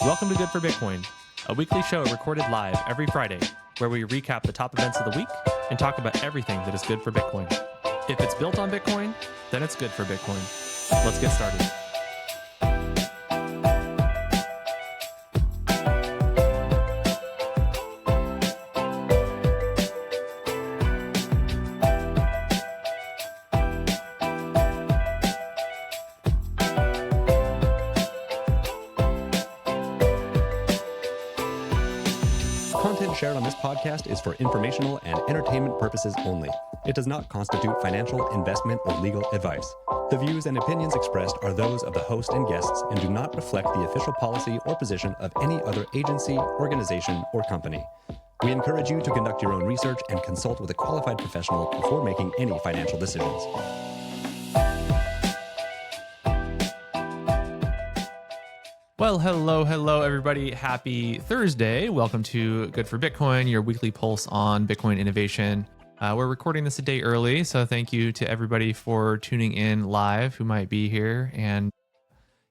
Welcome to Good for Bitcoin, a weekly show recorded live every Friday, where we recap the top events of the week and talk about everything that is good for Bitcoin. If it's built on Bitcoin, then it's good for Bitcoin. Let's get started. Content shared on this podcast is for informational and entertainment purposes only. It does not constitute financial, investment, or legal advice. The views and opinions expressed are those of the host and guests and do not reflect the official policy or position of any other agency, organization, or company. We encourage you to conduct your own research and consult with a qualified professional before making any financial decisions. Well, hello, everybody. Happy Thursday. Welcome to Good for Bitcoin, your weekly pulse on Bitcoin innovation. We're recording this a day early, so thank you to everybody for tuning in live who might be here. And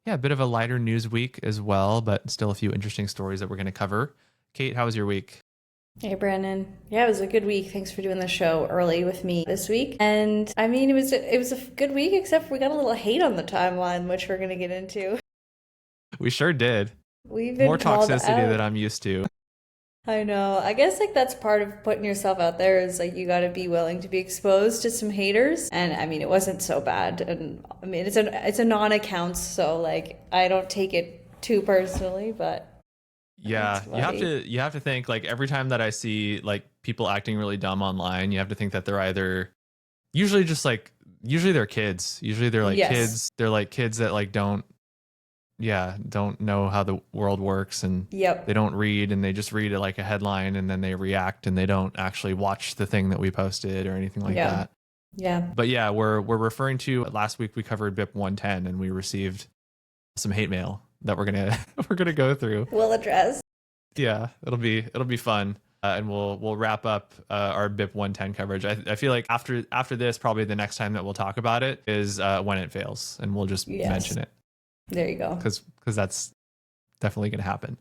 yeah, a bit of a lighter news week as well, but still a few interesting stories that we're going to cover. Kate, how was your week? Hey, Brandon. Yeah, it was a good week. Thanks for doing the show early with me this week. And I mean, it was a good week, except for we got a little hate on the timeline, which we're going to get into. We sure did. We've been more called toxicity out. than I'm used to. I know. I guess that's part of putting yourself out there is you got to be willing to be exposed to some haters. And I mean, it wasn't so bad. And I mean, it's a non-account, so I don't take it too personally, but yeah, you have to think every time that I see people acting really dumb online, you have to think that they're either usually they're kids. Usually they're Yes. kids. They're kids that don't know how the world works, and Yep. they don't read, and they just read it like a headline, and then they react, and they don't actually watch the thing that we posted or anything like that. Yeah. But yeah, we're referring to last week we covered BIP 110, and we received some hate mail that we're gonna go through. We'll address. Yeah, it'll be fun. And we'll wrap up our BIP 110 coverage. I feel like after this, probably the next time that we'll talk about it is when it fails, and we'll just mention it. There you go. Because that's definitely going to happen.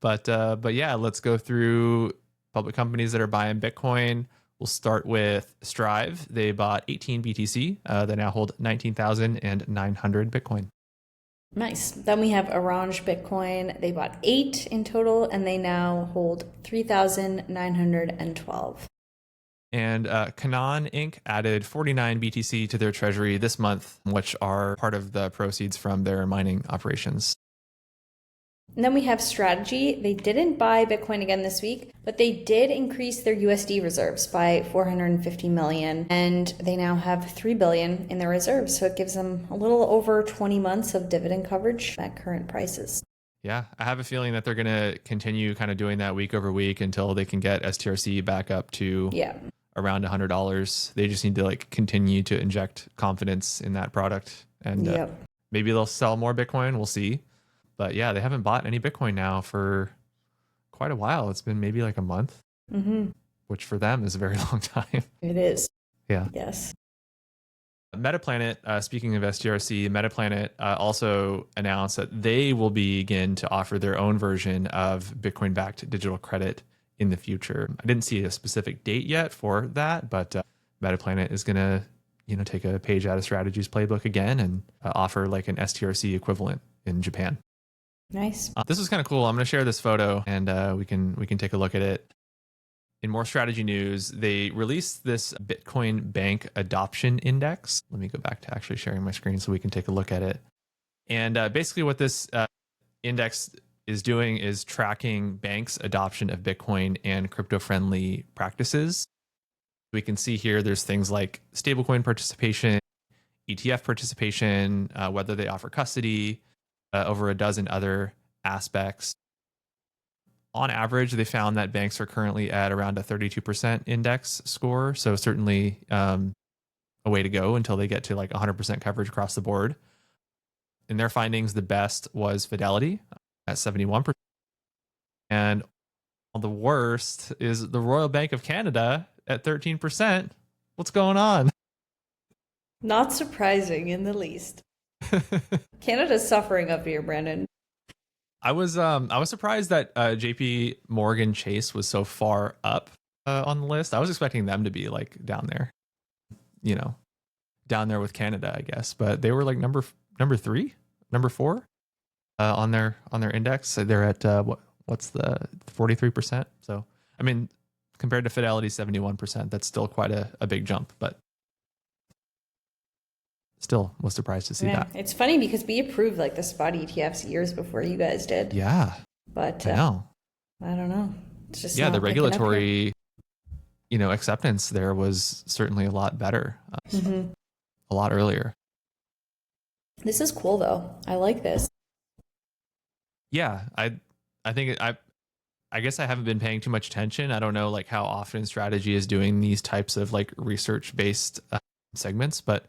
But yeah, let's go through public companies that are buying Bitcoin. We'll start with Strive. They bought 18 BTC. They now hold 19,900 Bitcoin. Nice. Then we have OranjeBTC. They bought 8 in total, and they now hold 3,912. And Canaan Inc. added 49 BTC to their treasury this month, which are part of the proceeds from their mining operations. And then we have Strategy. They didn't buy Bitcoin again this week, but they did increase their USD reserves by 450 million, and they now have 3 billion in their reserves. So it gives them a little over 20 months of dividend coverage at current prices. Yeah, I have a feeling that they're going to continue kind of doing that week over week until they can get STRC back up to around $100. They just need to continue to inject confidence in that product, and maybe they'll sell more Bitcoin. We'll see. But yeah, they haven't bought any Bitcoin now for quite a while. It's been maybe a month, which for them is a very long time. It is. Yeah. Yes. Metaplanet, speaking of STRC, Metaplanet also announced that they will begin to offer their own version of Bitcoin-backed digital credit in the future. I didn't see a specific date yet for that, but Metaplanet is going to, take a page out of Strategy's playbook again and offer an STRC equivalent in Japan. Nice. This is kind of cool. I'm going to share this photo, and we can take a look at it. In more strategy news, they released this Bitcoin Bank Adoption Index. Let me go back to actually sharing my screen so we can take a look at it. And basically what this index is doing is tracking banks' adoption of Bitcoin and crypto-friendly practices. We can see here there's things like stablecoin participation, ETF participation, whether they offer custody, over a dozen other aspects. On average, they found that banks are currently at around a 32% index score. So certainly a way to go until they get to 100% coverage across the board. In their findings, the best was Fidelity at 71%. And the worst is the Royal Bank of Canada at 13%. What's going on? Not surprising in the least. Canada's suffering up here, Brandon. I was surprised that JPMorgan Chase was so far up on the list. I was expecting them to be like down there, down there with Canada, I guess. But they were like number 3, number 4 on their index. So they're at what's the 43%. So I mean, compared to Fidelity 71%, that's still quite a big jump. But still was surprised to see that. It's funny because we approved like the spot ETFs years before you guys did. Yeah, but I know. I don't know. It's just the regulatory, acceptance there was certainly a lot better, a lot earlier. This is cool though. I like this. Yeah, I think I guess I haven't been paying too much attention. I don't know like how often Strategy is doing these types of like research based segments, but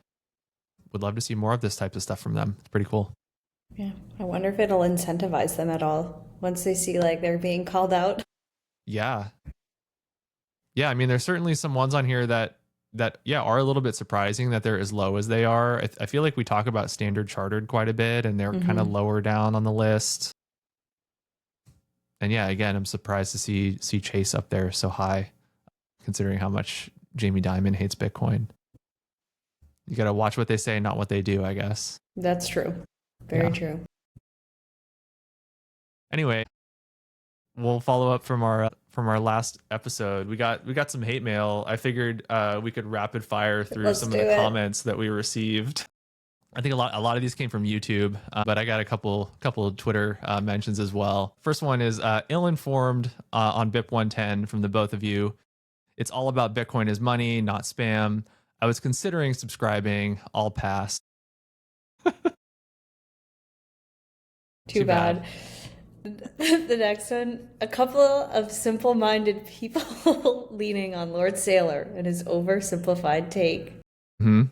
would love to see more of this type of stuff from them. It's pretty cool. Yeah, I wonder if it'll incentivize them at all once they see like they're being called out. Yeah. I mean, there's certainly some ones on here that are a little bit surprising that they're as low as they are. I feel like we talk about Standard Chartered quite a bit, and they're kind of lower down on the list. And yeah, again, I'm surprised to see Chase up there so high, considering how much Jamie Dimon hates Bitcoin. You got to watch what they say, not what they do, I guess. That's true. Very true. Anyway, we'll follow up from our last episode. We got some hate mail. I figured we could rapid fire through some of the comments that we received. I think a lot of these came from YouTube, but I got a couple of Twitter mentions as well. First one is ill-informed on BIP 110 from the both of you. It's all about Bitcoin is money, not spam. I was considering subscribing. I'll pass. Too bad. The next one, a couple of simple-minded people leaning on Lord Saylor and his oversimplified take. Thank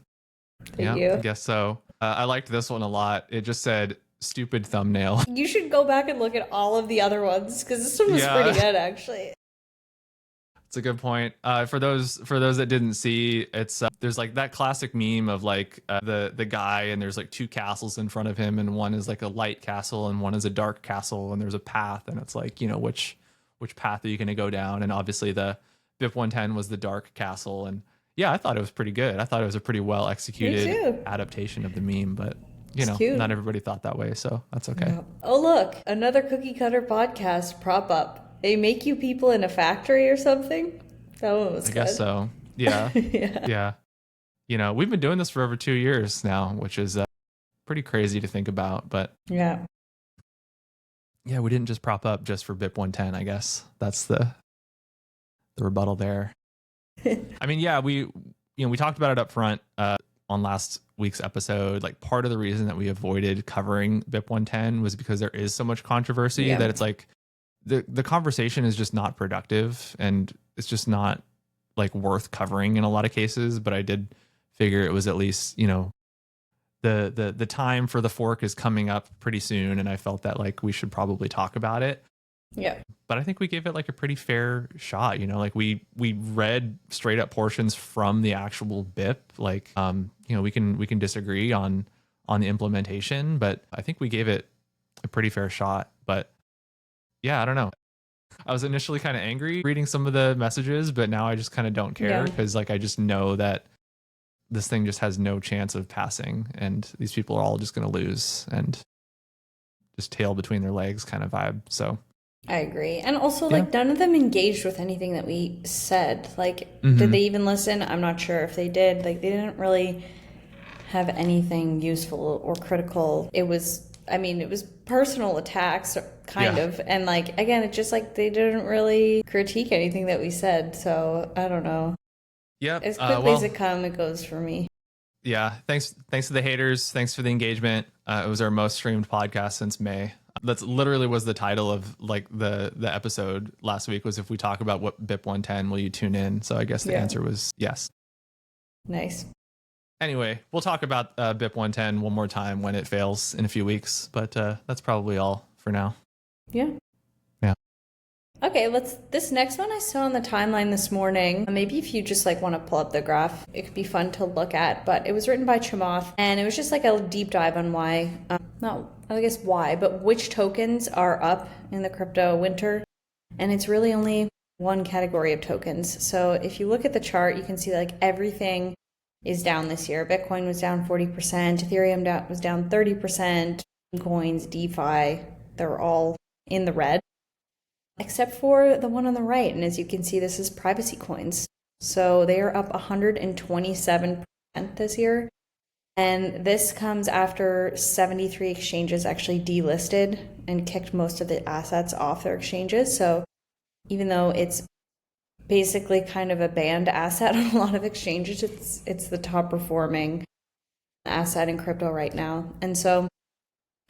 you. I guess so. I liked this one a lot. It just said stupid thumbnail. You should go back and look at all of the other ones because this one was pretty good, actually. It's a good point. For those that didn't see, it's there's like that classic meme of like the guy, and there's like 2 castles in front of him, and one is like a light castle and one is a dark castle, and there's a path, and it's like, which path are you going to go down? And obviously the BIP 110 was the dark castle, and yeah, I thought it was pretty good. I thought it was a pretty well executed adaptation of the meme, but not everybody thought that way, so that's okay. No. Oh look, another cookie cutter podcast prop up. They make you people in a factory or something? That one was good. I guess so. Yeah. Yeah. We've been doing this for over 2 years now, which is pretty crazy to think about. But yeah, we didn't just prop up just for BIP 110, I guess. That's the rebuttal there. I mean, yeah, we talked about it up front on last week's episode. Like, part of the reason that we avoided covering BIP 110 was because there is so much controversy that it's like, the conversation is just not productive, and it's just not like worth covering in a lot of cases. But I did figure it was at least, the time for the fork is coming up pretty soon, and I felt that like we should probably talk about it. Yeah. But I think we gave it like a pretty fair shot, like we read straight up portions from the actual BIP. Like we can disagree on the implementation, but I think we gave it a pretty fair shot. But yeah, I don't know. I was initially kind of angry reading some of the messages, but now I just kind of don't care because like I just know that this thing just has no chance of passing, and these people are all just going to lose and just tail between their legs kind of vibe. So I agree. And also like none of them engaged with anything that we said. Like did they even listen? I'm not sure if they did. Like they didn't really have anything useful or critical. It was personal attacks, kind of. And like, again, it's just like they didn't really critique anything that we said. So I don't know. Yeah. As quickly as it goes for me. Yeah. Thanks to the haters. Thanks for the engagement. It was our most streamed podcast since May. That's literally was the title of like the episode last week, was if we talk about what BIP 110, will you tune in? So I guess the answer was yes. Nice. Anyway, we'll talk about BIP 110 one more time when it fails in a few weeks, but that's probably all for now. Yeah. Yeah. Okay, this next one I saw on the timeline this morning. Maybe if you just like want to pull up the graph, it could be fun to look at, but it was written by Chamath and it was just like a deep dive on why, not, I guess why, but which tokens are up in the crypto winter. And it's really only one category of tokens. So if you look at the chart, you can see like everything is down this year. Bitcoin was down 40%, Ethereum was down 30%, coins, DeFi, they're all in the red, except for the one on the right. And as you can see, this is privacy coins. So they are up 127% this year. And this comes after 73 exchanges actually delisted and kicked most of the assets off their exchanges. So even though it's basically kind of a banned asset on a lot of exchanges, it's the top performing asset in crypto right now. And so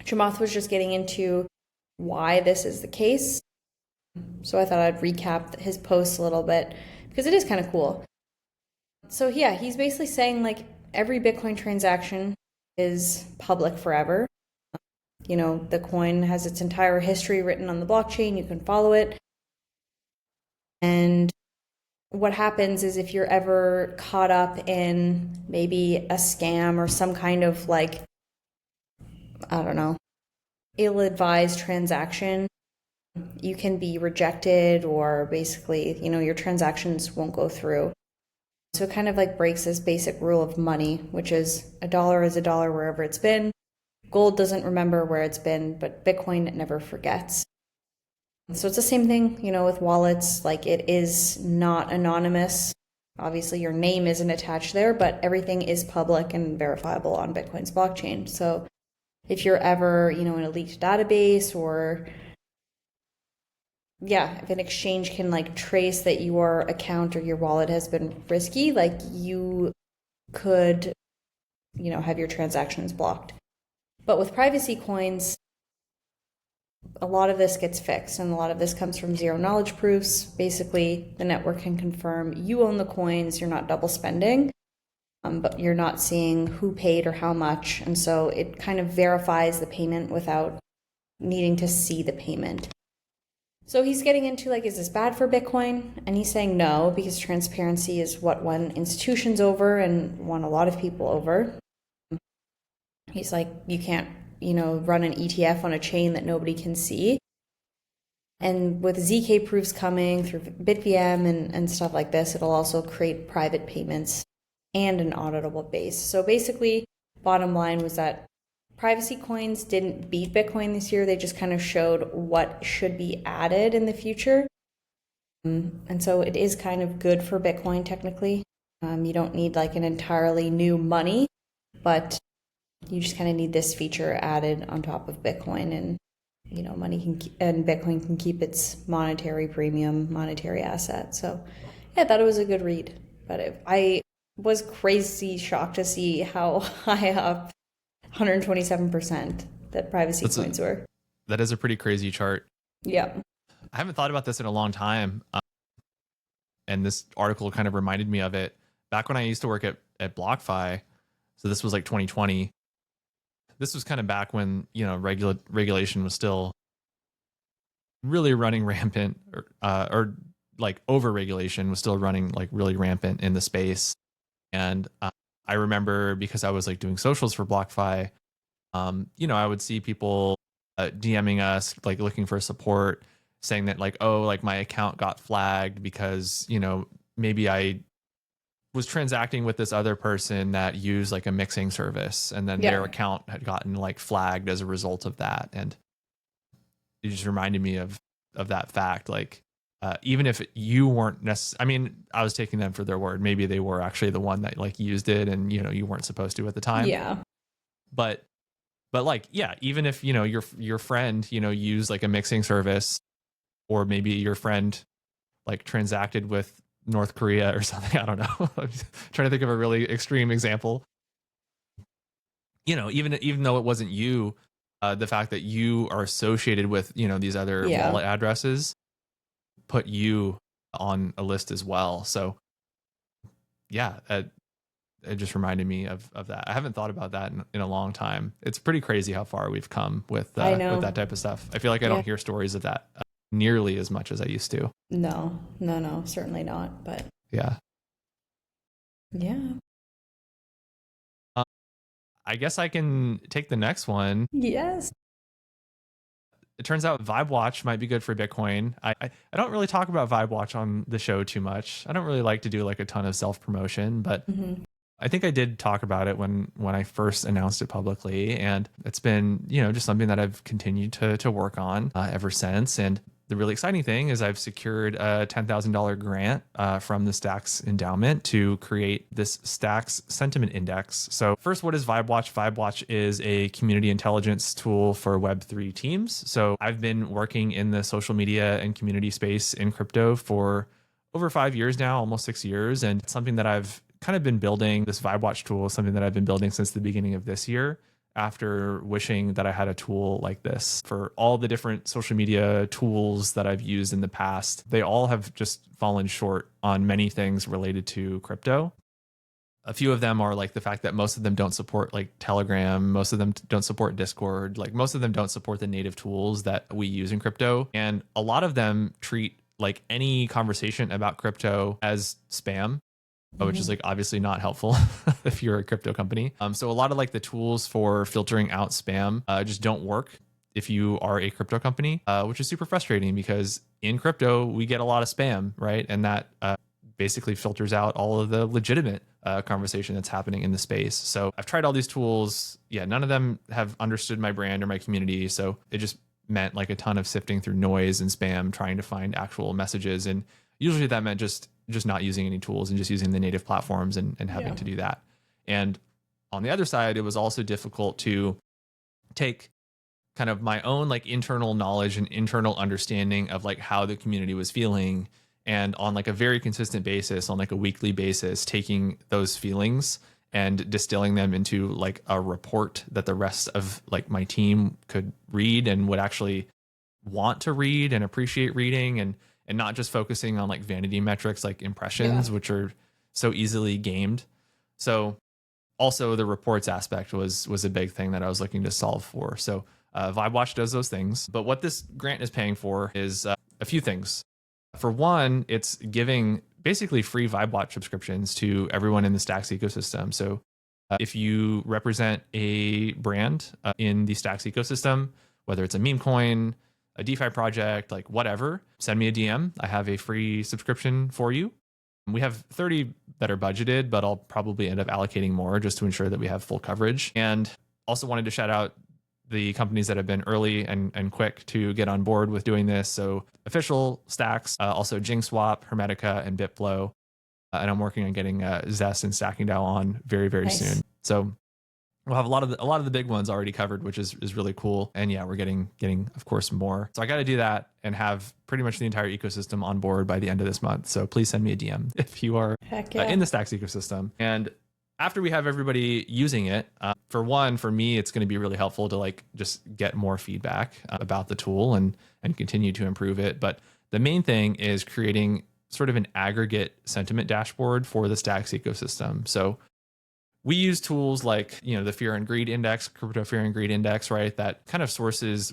Chamath was just getting into why this is the case. So I thought I'd recap his post a little bit because it is kind of cool. So yeah, he's basically saying like every Bitcoin transaction is public forever. You know, the coin has its entire history written on the blockchain. You can follow it. And what happens is if you're ever caught up in maybe a scam or some kind of like, I don't know, ill-advised transaction, you can be rejected or basically, you know, your transactions won't go through. So it kind of like breaks this basic rule of money, which is a dollar is a dollar wherever it's been. Gold doesn't remember where it's been, but Bitcoin never forgets. So it's the same thing, you know, with wallets. Like it is not anonymous. Obviously your name isn't attached there, but everything is public and verifiable on Bitcoin's blockchain. So if you're ever, you know, in a leaked database or yeah, if an exchange can like trace that your account or your wallet has been risky, like you could, you know, have your transactions blocked. But with privacy coins, a lot of this gets fixed and a lot of this comes from zero knowledge proofs. Basically, the network can confirm you own the coins, you're not double spending, but you're not seeing who paid or how much. And so it kind of verifies the payment without needing to see the payment. So he's getting into like, is this bad for Bitcoin? And he's saying no, because transparency is what won institutions over and won a lot of people over. He's like, you can't, you know, run an ETF on a chain that nobody can see. And with ZK proofs coming through BitVM and stuff like this, it'll also create private payments and an auditable base. So basically, bottom line was that privacy coins didn't beat Bitcoin this year. They just kind of showed what should be added in the future. And so it is kind of good for Bitcoin technically. You don't need like an entirely new money, but you just kind of need this feature added on top of Bitcoin, and you know, and Bitcoin can keep its monetary premium, monetary asset. So yeah, I thought it was a good read, but I was crazy shocked to see how high up 127% that privacy coins were. That is a pretty crazy chart. Yeah. I haven't thought about this in a long time. And this article kind of reminded me of it. Back when I used to work at BlockFi, so this was like 2020. This was kind of back when, you know, regulation was still really running rampant, or like over-regulation was still running like really rampant in the space. And I remember, because I was like doing socials for BlockFi, you know, I would see people DMing us, like looking for support, saying that like, oh, like my account got flagged because, you know, maybe I was transacting with this other person that used like a mixing service, and then their account had gotten like flagged as a result of that. And it just reminded me of that fact. Like, even if you weren't necessarily, I mean, I was taking them for their word. Maybe they were actually the one that like used it and, you know, you weren't supposed to at the time. Yeah. But like, yeah, even if, you know, your friend, you know, used like a mixing service, or maybe your friend like transacted with North Korea or something. I don't know. I'm trying to think of a really extreme example. You know, even though it wasn't you, the fact that you are associated with, you know, these other wallet addresses put you on a list as well. So yeah, it just reminded me of that. I haven't thought about that in a long time. It's pretty crazy how far we've come with that type of stuff. I feel like I don't hear stories of that nearly as much as I used to. No, certainly not. But Yeah. yeah. I guess I can take the next one. Yes. It turns out Vibe Watch might be good for Bitcoin. I don't really talk about Vibe Watch on the show too much. I don't really like to do like a ton of self promotion, but I think I did talk about it when I first announced it publicly, and it's been, just something that I've continued to work on ever since. And the really exciting thing is I've secured a $10,000 grant from the Stacks endowment to create this Stacks sentiment index. So first, what is Vibe Watch? Vibe Watch is a community intelligence tool for Web3 teams. So I've been working in the social media and community space in crypto for over 5 years now, almost 6 years. And it's something that I've kind of been building. This Vibe Watch tool is something that I've been building since the beginning of this year, after wishing that I had a tool like this. For all the different social media tools that I've used in the past, they all have just fallen short on many things related to crypto. A few of them are like the fact that most of them don't support like Telegram, most of them don't support Discord, like most of them don't support the native tools that we use in crypto. And a lot of them treat like any conversation about crypto as spam, which is like obviously not helpful if you're a crypto company. So a lot of like the tools for filtering out spam just don't work if you are a crypto company, which is super frustrating because in crypto, we get a lot of spam, right? And that basically filters out all of the legitimate conversation that's happening in the space. So I've tried all these tools. Yeah, none of them have understood my brand or my community. So it just meant like a ton of sifting through noise and spam, trying to find actual messages. And usually that meant just not using any tools and just using the native platforms and having to do that. And on the other side, it was also difficult to take kind of my own like internal knowledge and internal understanding of like how the community was feeling, and on like a very consistent basis, on like a weekly basis, taking those feelings and distilling them into like a report that the rest of like my team could read and would actually want to read and appreciate reading, and not just focusing on like vanity metrics like impressions, which are so easily gamed. So also the reports aspect was a big thing that I was looking to solve for. So Vibe Watch does those things. But what this grant is paying for is a few things. For one, it's giving basically free Vibe Watch subscriptions to everyone in the Stacks ecosystem. So if you represent a brand in the Stacks ecosystem, whether it's a meme coin, a DeFi project, like whatever, send me a DM. I have a free subscription for you. We have 30 that are budgeted, but I'll probably end up allocating more just to ensure that we have full coverage. And also wanted to shout out the companies that have been early and quick to get on board with doing this. So Official, Stacks, also JingSwap, Hermetica, and BitFlow. And I'm working on getting Zest and Stacking DAO on very, very soon. So we'll have a lot of the big ones already covered, which is really cool. And yeah, we're getting of course more. So I got to do that and have pretty much the entire ecosystem on board by the end of this month. So please send me a DM if you are in the Stacks ecosystem. And after we have everybody using it, for me, it's going to be really helpful to like just get more feedback about the tool and continue to improve it. But the main thing is creating sort of an aggregate sentiment dashboard for the Stacks ecosystem. So we use tools like, the Fear and Greed Index, Crypto Fear and Greed Index, right? That kind of uses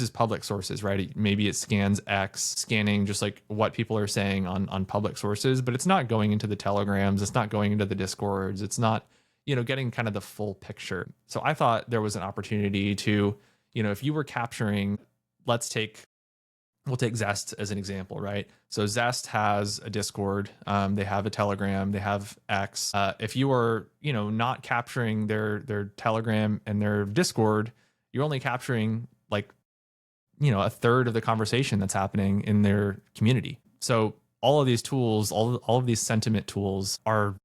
public sources, right? Maybe it scans X, scanning just like what people are saying on public sources, but it's not going into the Telegrams, it's not going into the Discords, it's not, getting kind of the full picture. So I thought there was an opportunity to, if you were capturing, we'll take Zest as an example, right? So Zest has a Discord, they have a Telegram, they have X. If you are, not capturing their Telegram and their Discord, you're only capturing like, a third of the conversation that's happening in their community. So all of these tools, all of these sentiment tools are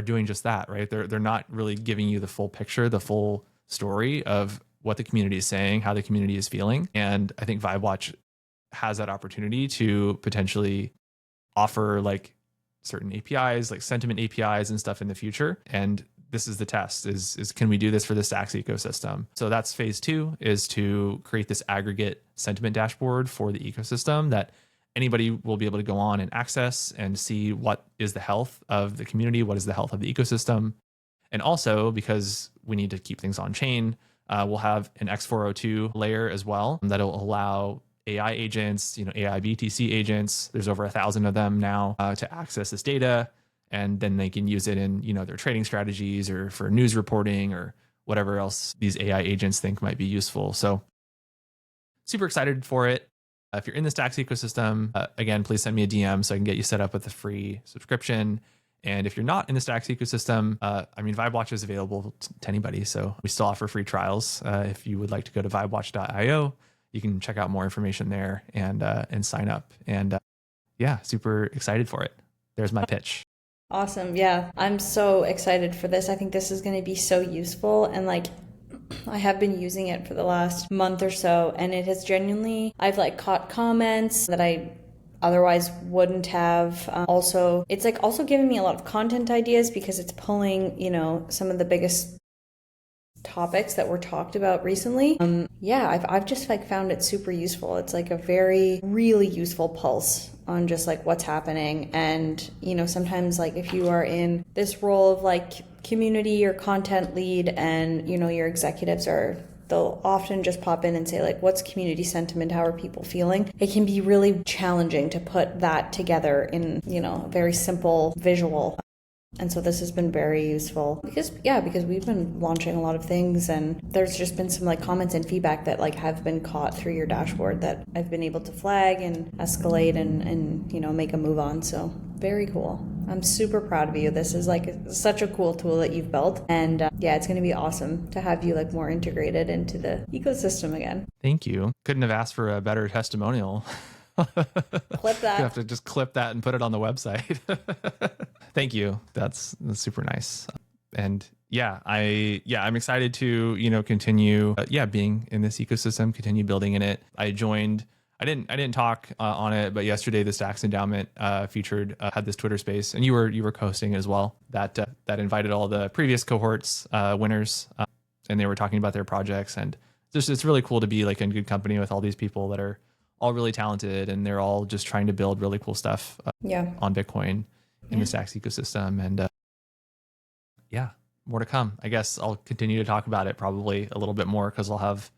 doing just that, right? They're not really giving you the full picture, the full story of what the community is saying, how the community is feeling. And I think Vibe Watch has that opportunity to potentially offer like certain APIs, like sentiment APIs and stuff in the future. And this is the test is can we do this for the Stacks ecosystem? So that's phase 2, is to create this aggregate sentiment dashboard for the ecosystem that anybody will be able to go on and access and see what is the health of the community, what is the health of the ecosystem. And also, because we need to keep things on chain, we'll have an X402 layer as well that'll allow AI agents, AI BTC agents. There's over 1,000 of them now to access this data. And then they can use it in, their trading strategies or for news reporting or whatever else these AI agents think might be useful. So super excited for it. If you're in the Stacks ecosystem, again, please send me a DM so I can get you set up with a free subscription. And if you're not in the Stacks ecosystem, VibeWatch is available to anybody. So we still offer free trials. If you would like to go to vibewatch.io, you can check out more information there and sign up. And super excited for it. There's my pitch. Awesome. Yeah, I'm so excited for this. I think this is going to be so useful. And I have been using it for the last month or so, and it has genuinely, I've caught comments that I otherwise wouldn't have. Also, it's also giving me a lot of content ideas because it's pulling, some of the biggest topics that were talked about recently. I've just found it super useful. It's a very, really useful pulse on just what's happening. And, sometimes if you are in this role of community or content lead and, your executives they'll often just pop in and say what's community sentiment? How are people feeling? It can be really challenging to put that together in, a very simple visual. And so this has been very useful because we've been launching a lot of things, and there's just been some comments and feedback that have been caught through your dashboard that I've been able to flag and escalate and make a move on. So very cool. I'm super proud of you. This is such a cool tool that you've built, and it's going to be awesome to have you more integrated into the ecosystem again. Thank you. Couldn't have asked for a better testimonial. Clip that. You have to just clip that and put it on the website. Thank you. That's super nice. And I'm excited to, continue, being in this ecosystem, continue building in it. I didn't talk on it, but yesterday the Stacks Endowment had this Twitter space, and you were hosting as well. That invited all the previous cohorts winners, and they were talking about their projects, and it's really cool to be in good company with all these people that are all really talented, and they're all just trying to build really cool stuff on Bitcoin in the Stacks ecosystem. And more to come. I guess I'll continue to talk about it probably a little bit more because I'll have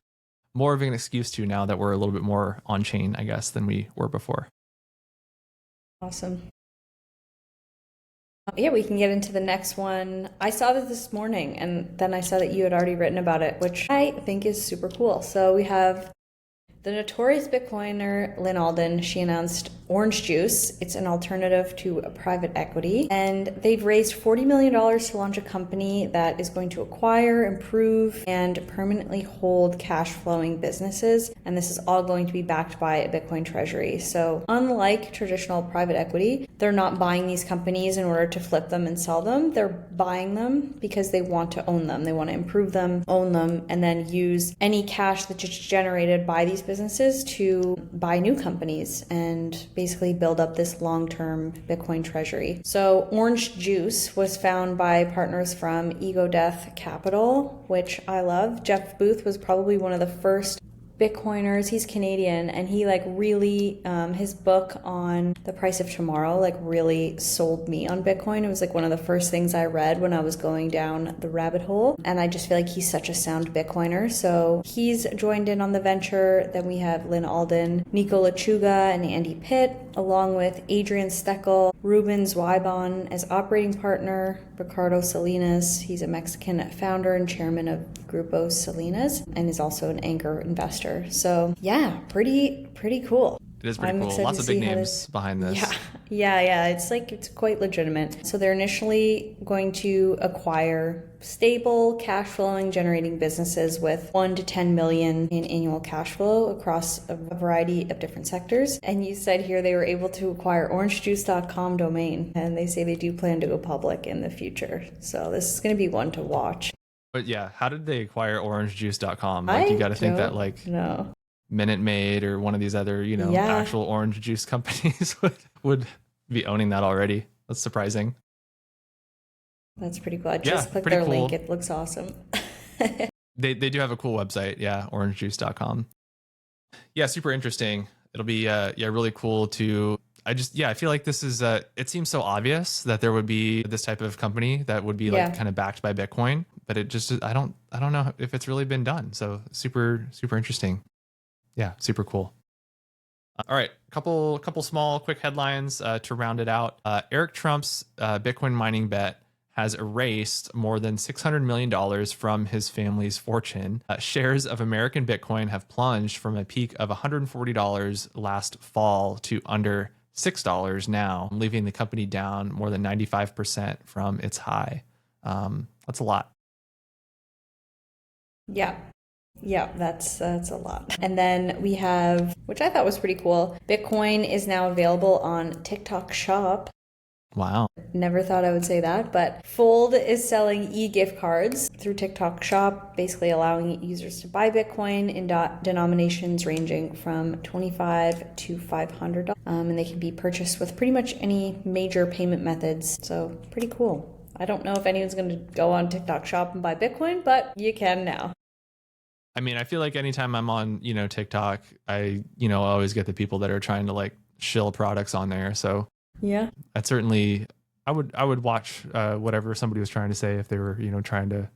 more of an excuse to now that we're a little bit more on chain, I guess, than we were before. Awesome. We can get into the next one. I saw this morning, and then I saw that you had already written about it, which I think is super cool. So we have the notorious Bitcoiner Lynn Alden. She announced Orange Juice. It's an alternative to a private equity. And they've raised $40 million to launch a company that is going to acquire, improve, and permanently hold cash flowing businesses. And this is all going to be backed by a Bitcoin Treasury. So unlike traditional private equity, they're not buying these companies in order to flip them and sell them. They're buying them because they want to own them. They want to improve them, own them, and then use any cash that's generated by these businesses to buy new companies and basically build up this long-term Bitcoin treasury. So Orange Juice was found by partners from Ego Death Capital, which I love. Jeff Booth was probably one of the first Bitcoiners. He's Canadian, and he really his book on the price of tomorrow really sold me on Bitcoin. It was one of the first things I read when I was going down the rabbit hole, and I just feel he's such a sound Bitcoiner. So he's joined in on the venture. Then we have Lynn Alden, Nico Lechuga, and Andy Pitt, along with Adrian Steckel, Ruben Zweibon as operating partner, Ricardo Salinas. He's a Mexican founder and chairman of Grupo Salinas, and is also an anchor investor. So pretty cool. It is pretty cool. Lots of big names behind this. Yeah. It's quite legitimate. So they're initially going to acquire stable cash flowing generating businesses with 1 to 10 million in annual cash flow across a variety of different sectors. And you said here they were able to acquire orangejuice.com domain, and they say they do plan to go public in the future. So this is going to be one to watch. But how did they acquire orangejuice.com? You got to think that no. Minute Maid or one of these other, actual orange juice companies would be owning that already. That's surprising. That's pretty cool. I just clicked their link. It looks awesome. They do have a cool website. orangejuice.com. Super interesting. It'll be really cool to I feel like this is it seems so obvious that there would be this type of company that would be kind of backed by Bitcoin, but it just I don't know if it's really been done. So super interesting. Super cool. All right, couple small quick headlines to round it out. Eric Trump's Bitcoin mining bet has erased more than $600 million from his family's fortune. Shares of American Bitcoin have plunged from a peak of $140 last fall to under $6 now, leaving the company down more than 95% from its high. That's a lot. Yeah. Yeah, that's a lot. And then we have, which I thought was pretty cool, Bitcoin is now available on TikTok Shop. Wow. Never thought I would say that, but Fold is selling e-gift cards through TikTok Shop, basically allowing users to buy Bitcoin in denominations ranging from $25 to $500. And they can be purchased with pretty much any major payment methods. So pretty cool. I don't know if anyone's going to go on TikTok Shop and buy Bitcoin, but you can now. I mean, I feel like anytime I'm on, TikTok, I always get the people that are trying to like shill products on there. So yeah, I'd certainly, I would watch whatever somebody was trying to say if they were, trying to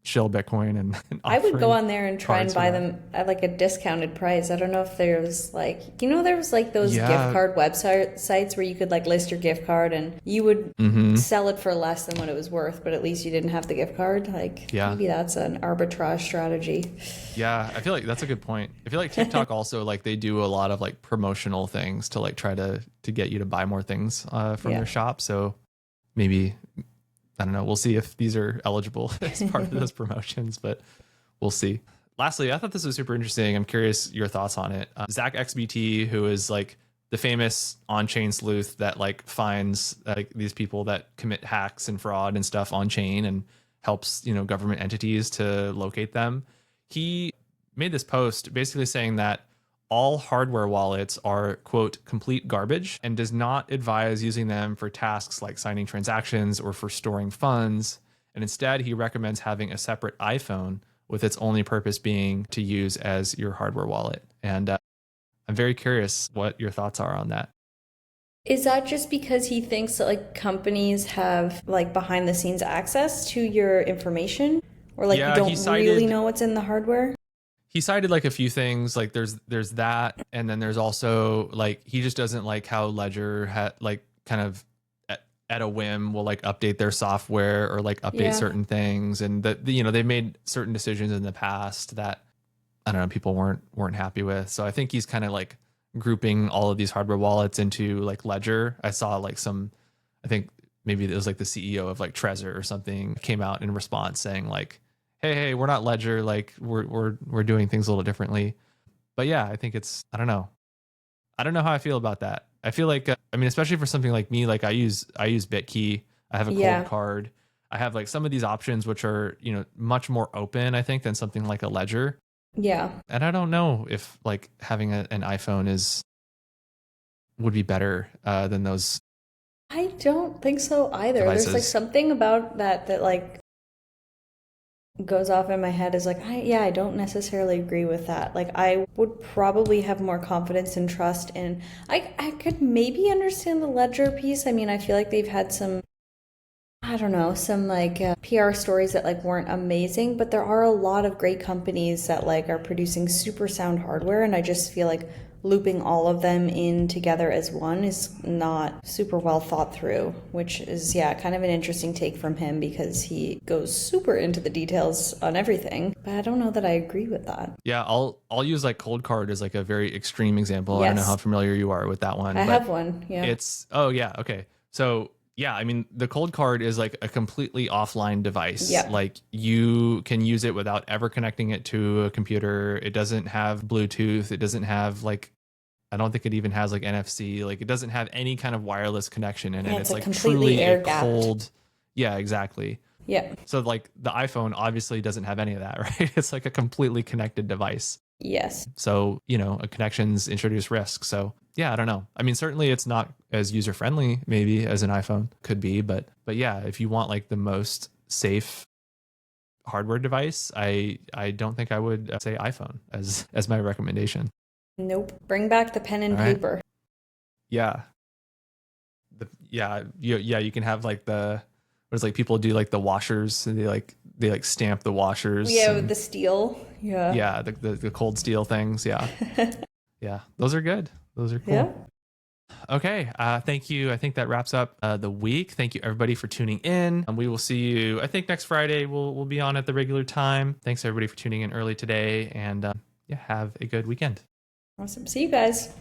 shill Bitcoin and I would go on there and try and buy that. them at like a discounted price. I don't know if there was like, there was like those Yeah. gift card sites where you could like list your gift card and you would sell it for less than what it was worth, but at least you didn't have the gift card. Like maybe that's an arbitrage strategy. Yeah, I feel like that's a good point. I feel like TikTok also like they do a lot of like promotional things to like try to get you to buy more things from their shop. So maybe, I don't know. We'll see if these are eligible as part of those promotions, but we'll see. Lastly, I thought this was super interesting. I'm curious your thoughts on it. Zach XBT, who is like the famous on-chain sleuth that like finds like these people that commit hacks and fraud and stuff on chain and helps, government entities to locate them. He made this post basically saying that all hardware wallets are, quote, complete garbage and does not advise using them for tasks like signing transactions or for storing funds. And instead, he recommends having a separate iPhone with its only purpose being to use as your hardware wallet. And I'm very curious what your thoughts are on that. Is that just because he thinks that like companies have like behind the scenes access to your information? Or like you don't really know what's in the hardware? He cited like a few things, like there's that, and then there's also like he just doesn't like how Ledger like kind of at a whim will like update their software or like update certain things, and that they've made certain decisions in the past that I don't know people weren't happy with. So I think he's kind of like grouping all of these hardware wallets into like Ledger. I saw like I think maybe it was like the CEO of like Treasury or something came out in response saying like, hey, we're not Ledger, like we're doing things a little differently. But yeah, I think I don't know how I feel about that. I feel like especially for something like me, like I use BitKey. I have a cold card. I have like some of these options which are much more open, I think, than something like a Ledger. Yeah. And I don't know if like having an iPhone would be better than those. I don't think so either. Devices. There's like something about that like goes off in my head is like, I don't necessarily agree with that. Like I would probably have more confidence and trust in, I could maybe understand the Ledger piece. I mean, I feel like they've had some, I don't know, some like PR stories that like weren't amazing, but there are a lot of great companies that like are producing super sound hardware. And I just feel like looping all of them in together as one is not super well thought through, which is, kind of an interesting take from him because he goes super into the details on everything. But I don't know that I agree with that. Yeah, I'll use like cold card as like a very extreme example. Yes. I don't know how familiar you are with that one. I have one. Yeah. Okay. So yeah, I mean, the cold card is like a completely offline device. Yeah. Like you can use it without ever connecting it to a computer. It doesn't have Bluetooth. It doesn't have like, I don't think it even has like NFC. Like it doesn't have any kind of wireless connection in it. It's like truly air a gapped. cold. Yeah, exactly. Yeah. So like the iPhone obviously doesn't have any of that, right? It's like a completely connected device. Yes. So, connections introduce risk. So yeah, I don't know. I mean, certainly it's not as user friendly maybe as an iPhone could be, but yeah, if you want like the most safe hardware device, I don't think I would say iPhone as my recommendation. Nope. Bring back the pen and paper. Yeah. You can have like people do like the washers and they stamp the washers. Yeah, with the steel. Yeah. Yeah, the cold steel things. Yeah. Yeah, those are good. Those are cool. Yeah. Okay. Thank you. I think that wraps up the week. Thank you everybody for tuning in. We will see you, I think next Friday we'll be on at the regular time. Thanks everybody for tuning in early today, and yeah, have a good weekend. Awesome. See you guys.